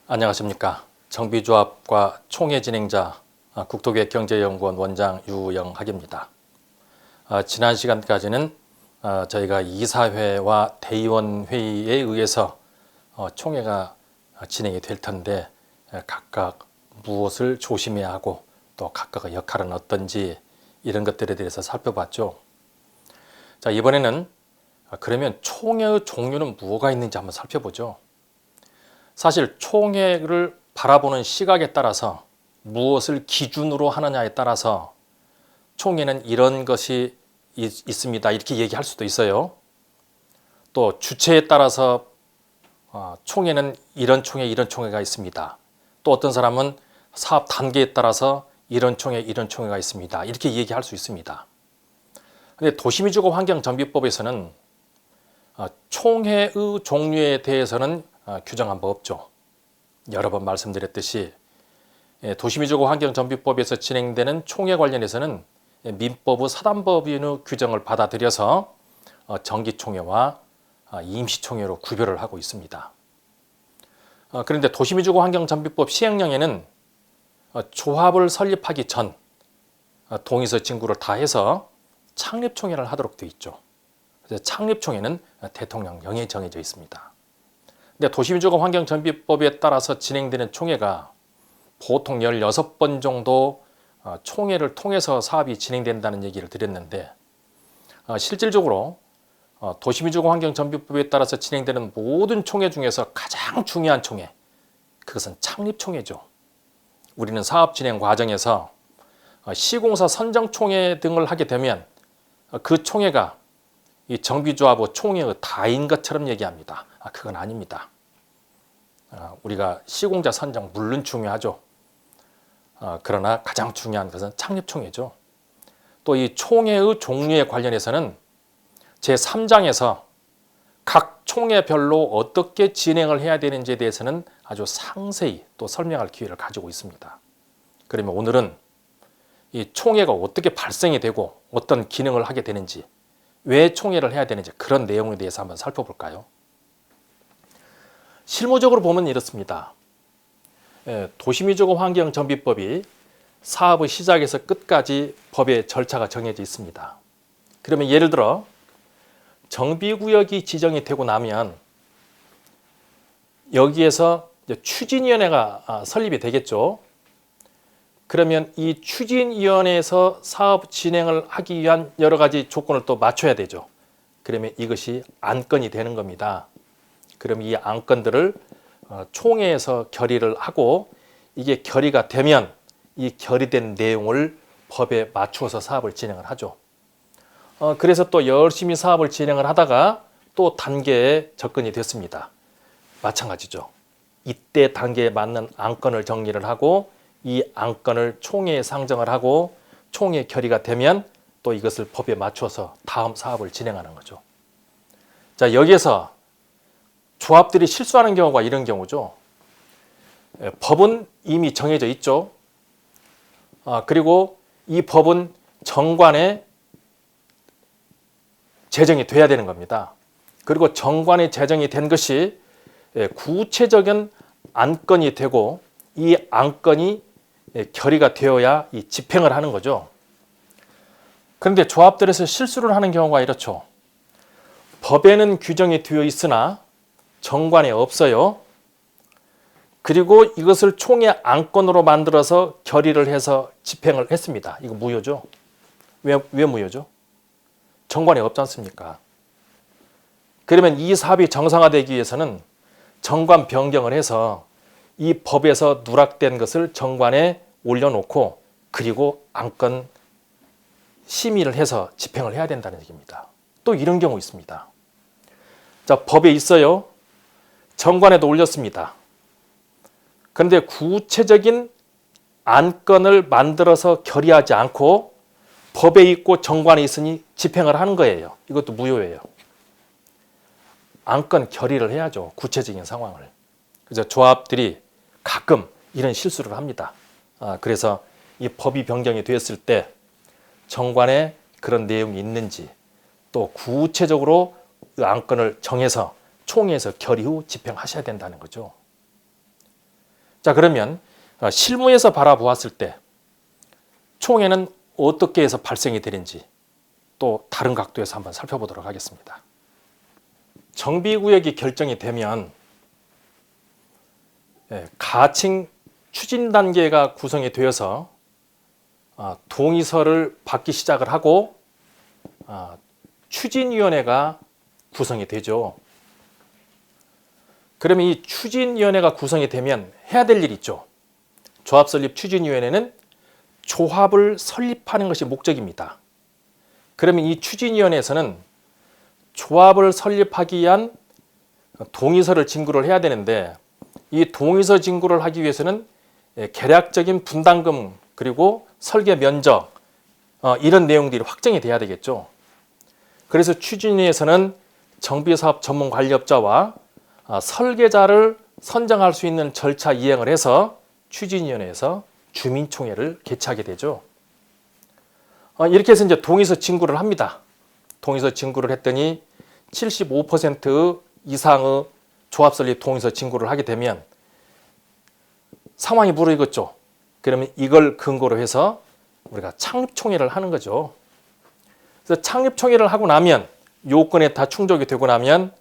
안녕하십니까. 정비조합과 총회 진행자 국토계획경제연구원 원장 유영학입니다. 지난 시간까지는 저희가 이사회와 대의원 회의에 의해서 총회가 진행이 될 텐데 각각 무엇을 조심해야 하고 또 각각의 역할은 어떤지 이런 것들에 대해서 살펴봤죠. 자, 이번에는 그러면 총회의 종류는 뭐가 있는지 한번 살펴보죠. 사실 총회를 바라보는 시각에 따라서 무엇을 기준으로 하느냐에 따라서 총회는 이런 것이 있습니다. 이렇게 얘기할 수도 있어요. 또 주체에 따라서 총회는 이런 총회, 이런 총회가 있습니다. 또 어떤 사람은 사업 단계에 따라서 이런 총회, 이런 총회가 있습니다. 이렇게 얘기할 수 있습니다. 근데 도시민주고 환경정비법에서는 총회의 종류에 대해서는 규정한 바 없죠. 여러 번 말씀드렸듯이 도시민주고 환경정비법에서 진행되는 총회 관련해서는 민법의 사단법인의 규정을 받아들여서 정기총회와 임시총회로 구별을 하고 있습니다. 그런데 도시민주고 환경정비법 시행령에는 조합을 설립하기 전 동의서 진구를 다 해서 창립총회를 하도록 되어 있죠. 그래서 창립총회는 대통령령에 정해져 있습니다. 근데 도시민주고 환경정비법에 따라서 진행되는 총회가 보통 16번 정도 총회를 통해서 사업이 진행된다는 얘기를 드렸는데 실질적으로 도시민주고 환경정비법에 따라서 진행되는 모든 총회 중에서 가장 중요한 총회, 그것은 창립총회죠. 우리는 사업 진행 과정에서 시공사 선정총회 등을 하게 되면 그 총회가 이 정비조합의 총회의 다인 것처럼 얘기합니다. 그건 아닙니다. 우리가 시공자 선정 물론 중요하죠. 그러나 가장 중요한 것은 창립총회죠. 또 이 총회의 종류에 관련해서는 제3장에서 각 총회별로 어떻게 진행을 해야 되는지에 대해서는 아주 상세히 또 설명할 기회를 가지고 있습니다. 그러면 오늘은 이 총회가 어떻게 발생이 되고 어떤 기능을 하게 되는지, 왜 총회를 해야 되는지 그런 내용에 대해서 한번 살펴볼까요? 실무적으로 보면 이렇습니다. 도시민주고 환경정비법이 사업의 시작에서 끝까지 법의 절차가 정해져 있습니다. 그러면 예를 들어 정비구역이 지정이 되고 나면 여기에서 추진위원회가 설립이 되겠죠. 그러면 이 추진위원회에서 사업 진행을 하기 위한 여러 가지 조건을 또 맞춰야 되죠. 그러면 이것이 안건이 되는 겁니다. 그럼 이 안건들을 총회에서 결의를 하고 이게 결의가 되면 이 결의된 내용을 법에 맞추어서 사업을 진행을 하죠. 그래서 또 열심히 사업을 진행을 하다가 또 단계에 접근이 됐습니다. 마찬가지죠. 이때 단계에 맞는 안건을 정리를 하고 이 안건을 총회에 상정을 하고 총회 결의가 되면 또 이것을 법에 맞춰서 다음 사업을 진행하는 거죠. 자, 여기에서 조합들이 실수하는 경우가 이런 경우죠. 법은 이미 정해져 있죠. 그리고 이 법은 정관에 제정이 돼야 되는 겁니다. 그리고 정관에 제정이 된 것이 구체적인 안건이 되고 이 안건이 결의가 되어야 이 집행을 하는 거죠. 그런데 조합들에서 실수를 하는 경우가 이렇죠. 법에는 규정이 되어 있으나 정관에 없어요. 그리고 이것을 총회 안건으로 만들어서 결의를 해서 집행을 했습니다. 이거 무효죠. 왜 무효죠? 정관에 없지 않습니까? 그러면 이 사업이 정상화되기 위해서는 정관 변경을 해서 이 법에서 누락된 것을 정관에 올려놓고 그리고 안건 심의를 해서 집행을 해야 된다는 얘기입니다. 또 이런 경우 있습니다. 자, 법에 있어요. 정관에도 올렸습니다. 그런데 구체적인 안건을 만들어서 결의하지 않고 법에 있고 정관에 있으니 집행을 하는 거예요. 이것도 무효예요. 안건 결의를 해야죠. 구체적인 상황을. 그래서 조합들이 가끔 이런 실수를 합니다. 그래서 이 법이 변경이 되었을 때 정관에 그런 내용이 있는지 또 구체적으로 그 안건을 정해서 총회에서 결의 후 집행하셔야 된다는 거죠. 자, 그러면 실무에서 바라보았을 때 총회는 어떻게 해서 발생이 되는지 또 다른 각도에서 한번 살펴보도록 하겠습니다. 정비구역이 결정이 되면 가칭 추진 단계가 구성이 되어서 동의서를 받기 시작을 하고 추진위원회가 구성이 되죠. 그러면 이 추진위원회가 구성이 되면 해야 될 일이 있죠. 조합 설립 추진위원회는 조합을 설립하는 것이 목적입니다. 그러면 이 추진위원회에서는 조합을 설립하기 위한 동의서를 진구를 해야 되는데, 이 동의서 진구를 하기 위해서는 계략적인 분담금 그리고 설계 면적 이런 내용들이 확정이 돼야 되겠죠. 그래서 추진위에서는 정비사업 전문관리업자와 설계자를 선정할 수 있는 절차 이행을 해서 추진위원회에서 주민총회를 개최하게 되죠. 이렇게 해서 이제 동의서 진구를 합니다. 동의서 진구를 했더니 75% 이상의 조합 설립 동의서 진구를 하게 되면 상황이 무르익었죠. 그러면 이걸 근거로 해서 우리가 창립총회를 하는 거죠. 그래서 창립총회를 하고 나면 요건에 다 충족이 되고 나면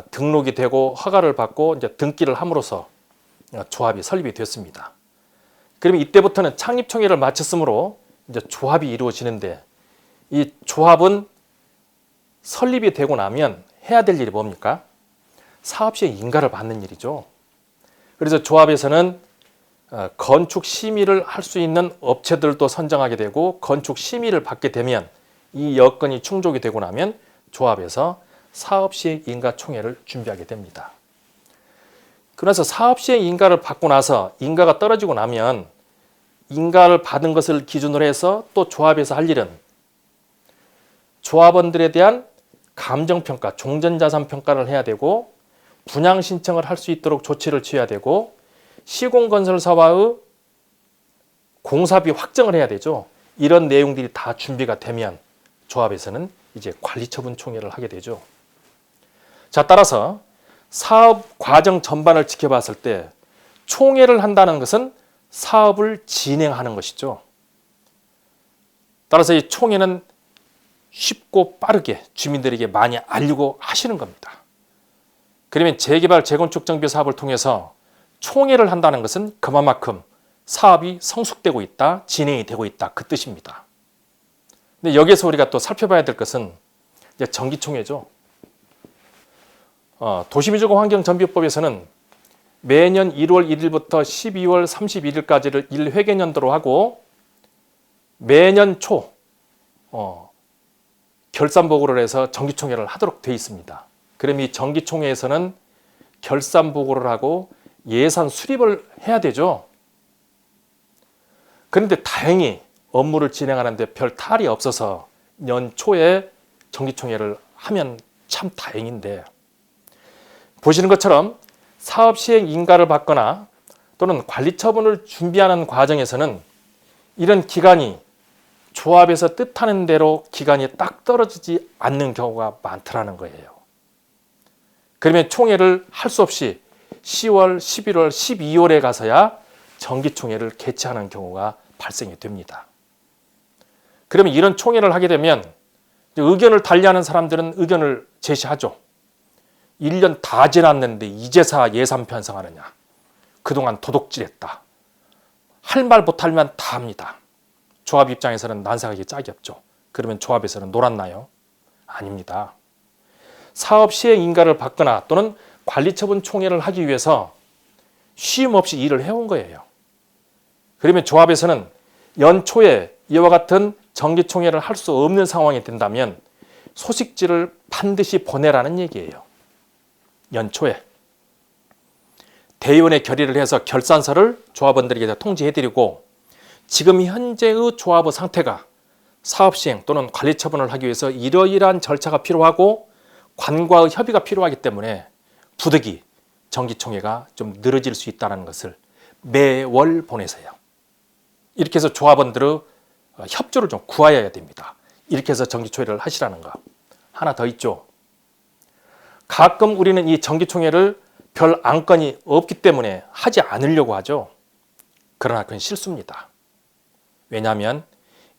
등록이 되고 허가를 받고 이제 등기를 함으로써 조합이 설립이 됐습니다. 그러면 이때부터는 창립총회를 마쳤으므로 이제 조합이 이루어지는데, 이 조합은 설립이 되고 나면 해야 될 일이 뭡니까? 사업시행 인가를 받는 일이죠. 그래서 조합에서는 건축 심의를 할 수 있는 업체들도 선정하게 되고, 건축 심의를 받게 되면 이 여건이 충족이 되고 나면 조합에서 사업시행 인가 총회를 준비하게 됩니다. 그래서 사업시행 인가를 받고 나서 인가가 떨어지고 나면 인가를 받은 것을 기준으로 해서 또 조합에서 할 일은 조합원들에 대한 감정평가, 종전자산평가를 해야 되고, 분양 신청을 할 수 있도록 조치를 취해야 되고, 시공건설사와의 공사비 확정을 해야 되죠. 이런 내용들이 다 준비가 되면 조합에서는 이제 관리처분총회를 하게 되죠. 자, 따라서 사업 과정 전반을 지켜봤을 때 총회를 한다는 것은 사업을 진행하는 것이죠. 따라서 이 총회는 쉽고 빠르게 주민들에게 많이 알리고 하시는 겁니다. 그러면 재개발, 재건축, 정비 사업을 통해서 총회를 한다는 것은 그만큼 사업이 성숙되고 있다, 진행이 되고 있다, 그 뜻입니다. 근데 여기에서 우리가 또 살펴봐야 될 것은 이제 정기총회죠. 도시미주공환경정비법에서는 매년 1월 1일부터 12월 31일까지를 1회계년도로 하고, 매년 초 결산보고를 해서 정기총회를 하도록 되어 있습니다. 그럼 이 정기총회에서는 결산보고를 하고 예산 수립을 해야 되죠. 그런데 다행히 업무를 진행하는데 별 탈이 없어서 연초에 정기총회를 하면 참 다행인데, 보시는 것처럼 사업시행 인가를 받거나 또는 관리처분을 준비하는 과정에서는 이런 기간이 조합에서 뜻하는 대로 기간이 딱 떨어지지 않는 경우가 많더라는 거예요. 그러면 총회를 할 수 없이 10월, 11월, 12월에 가서야 정기총회를 개최하는 경우가 발생이 됩니다. 그러면 이런 총회를 하게 되면 의견을 달리하는 사람들은 의견을 제시하죠. 1년 다 지났는데 이제사 예산 편성하느냐. 그동안 도둑질했다. 할 말 못할 만 다 합니다. 조합 입장에서는 난색하기 짝이 없죠. 그러면 조합에서는 놀았나요? 아닙니다. 사업 시행 인가를 받거나 또는 관리처분 총회를 하기 위해서 쉼 없이 일을 해온 거예요. 그러면 조합에서는 연초에 이와 같은 정기총회를 할 수 없는 상황이 된다면 소식지를 반드시 보내라는 얘기예요. 연초에 대의원에 결의를 해서 결산서를 조합원들에게 통지해드리고, 지금 현재의 조합의 상태가 사업시행 또는 관리처분을 하기 위해서 이러이러한 절차가 필요하고 관과의 협의가 필요하기 때문에 부득이 정기총회가 좀 늘어질 수 있다는 것을 매월 보내세요. 이렇게 해서 조합원들의 협조를 좀 구하여야 됩니다. 이렇게 해서 정기총회를 하시라는 거. 하나 더 있죠. 가끔 우리는 이 정기총회를 별 안건이 없기 때문에 하지 않으려고 하죠. 그러나 그건 실수입니다. 왜냐하면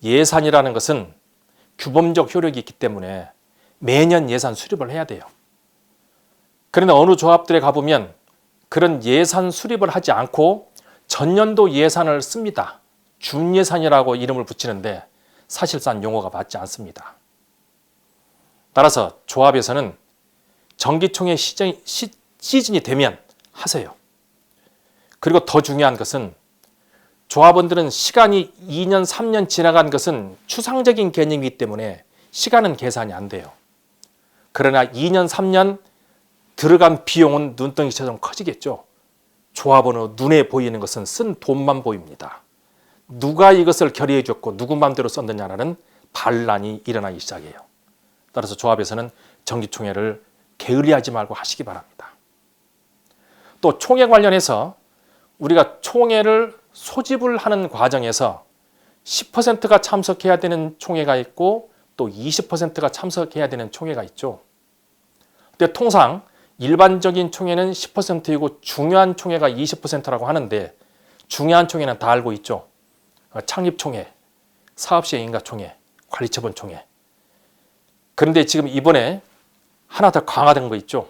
예산이라는 것은 규범적 효력이 있기 때문에 매년 예산 수립을 해야 돼요. 그런데 어느 조합들에 가보면 그런 예산 수립을 하지 않고 전년도 예산을 씁니다. 준예산이라고 이름을 붙이는데 사실상 용어가 맞지 않습니다. 따라서 조합에서는 정기총회 시즌이 되면 하세요. 그리고 더 중요한 것은 조합원들은 시간이 2년, 3년 지나간 것은 추상적인 개념이기 때문에 시간은 계산이 안 돼요. 그러나 2년, 3년 들어간 비용은 눈덩이처럼 커지겠죠. 조합원의 눈에 보이는 것은 쓴 돈만 보입니다. 누가 이것을 결의해 줬고 누구 맘대로 썼느냐는 반란이 일어나기 시작해요. 따라서 조합에서는 정기총회를 게을리하지 말고 하시기 바랍니다. 또 총회 관련해서 우리가 총회를 소집을 하는 과정에서 10%가 참석해야 되는 총회가 있고 또 20%가 참석해야 되는 총회가 있죠. 근데 통상 일반적인 총회는 10%이고 중요한 총회가 20%라고 하는데 중요한 총회는 다 알고 있죠. 창립총회, 사업시행인가총회, 관리처분총회. 그런데 지금 이번에 하나 더 강화된 거 있죠.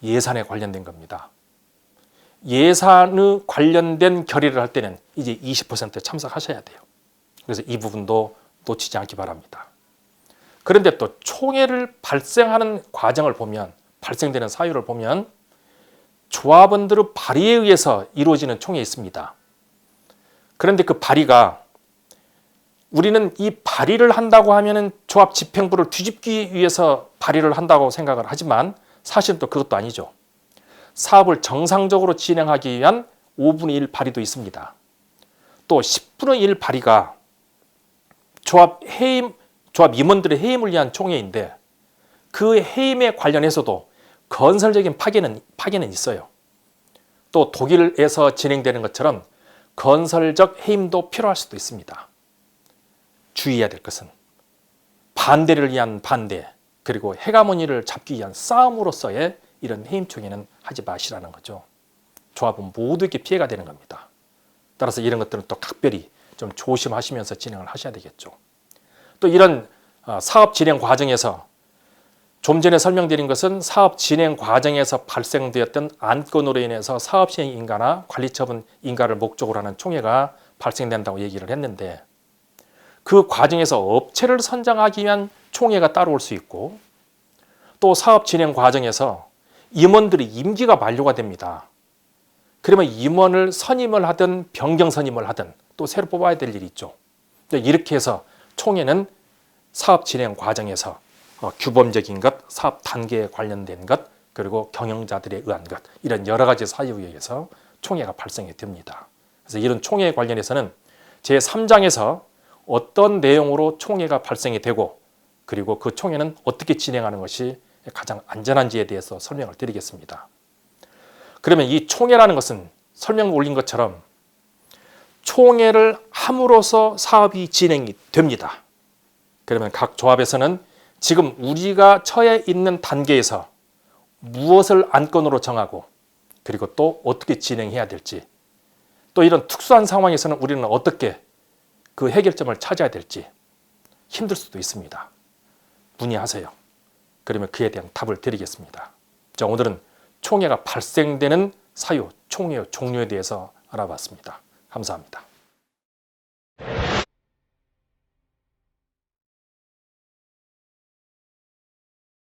예산에 관련된 겁니다. 예산에 관련된 결의를 할 때는 이제 20% 참석하셔야 돼요. 그래서 이 부분도 놓치지 않기 바랍니다. 그런데 또 총회를 발생하는 과정을 보면, 발생되는 사유를 보면 조합원들의 발의에 의해서 이루어지는 총회가 있습니다. 그런데 그 발의가 우리는 이 발의를 한다고 하면은 조합 집행부를 뒤집기 위해서 발의를 한다고 생각을 하지만 사실은 또 그것도 아니죠. 사업을 정상적으로 진행하기 위한 5분의 1 발의도 있습니다. 또 10분의 1 발의가 조합 임원들의 해임을 위한 총회인데 그 해임에 관련해서도 건설적인 파괴는 있어요. 또 독일에서 진행되는 것처럼 건설적 해임도 필요할 수도 있습니다. 주의해야 될 것은 반대를 위한 반대, 그리고 헤가모니를 잡기 위한 싸움으로서의 이런 해임총회는 하지 마시라는 거죠. 조합은 모두에게 피해가 되는 겁니다. 따라서 이런 것들은 또 각별히 좀 조심하시면서 진행을 하셔야 되겠죠. 또 이런 사업 진행 과정에서 좀 전에 설명드린 것은 사업 진행 과정에서 발생되었던 안건으로 인해서 사업 시행 인가나 관리처분 인가를 목적으로 하는 총회가 발생된다고 얘기를 했는데 그 과정에서 업체를 선정하기 위한 총회가 따라올 수 있고 또 사업 진행 과정에서 임원들이 임기가 만료가 됩니다. 그러면 임원을 선임을 하든 변경 선임을 하든 또 새로 뽑아야 될 일이 있죠. 이렇게 해서 총회는 사업 진행 과정에서 규범적인 것, 사업 단계에 관련된 것, 그리고 경영자들에 의한 것, 이런 여러 가지 사유에 의해서 총회가 발생이 됩니다. 그래서 이런 총회에 관련해서는 제3장에서 어떤 내용으로 총회가 발생이 되고 그리고 그 총회는 어떻게 진행하는 것이 가장 안전한지에 대해서 설명을 드리겠습니다. 그러면 이 총회라는 것은 설명 올린 것처럼 총회를 함으로써 사업이 진행이 됩니다. 그러면 각 조합에서는 지금 우리가 처해 있는 단계에서 무엇을 안건으로 정하고 그리고 또 어떻게 진행해야 될지 또 이런 특수한 상황에서는 우리는 어떻게 그 해결점을 찾아야 될지 힘들 수도 있습니다. 문의하세요. 그러면 그에 대한 답을 드리겠습니다. 자, 오늘은 총회가 발생되는 사유, 총회의 종류에 대해서 알아봤습니다. 감사합니다.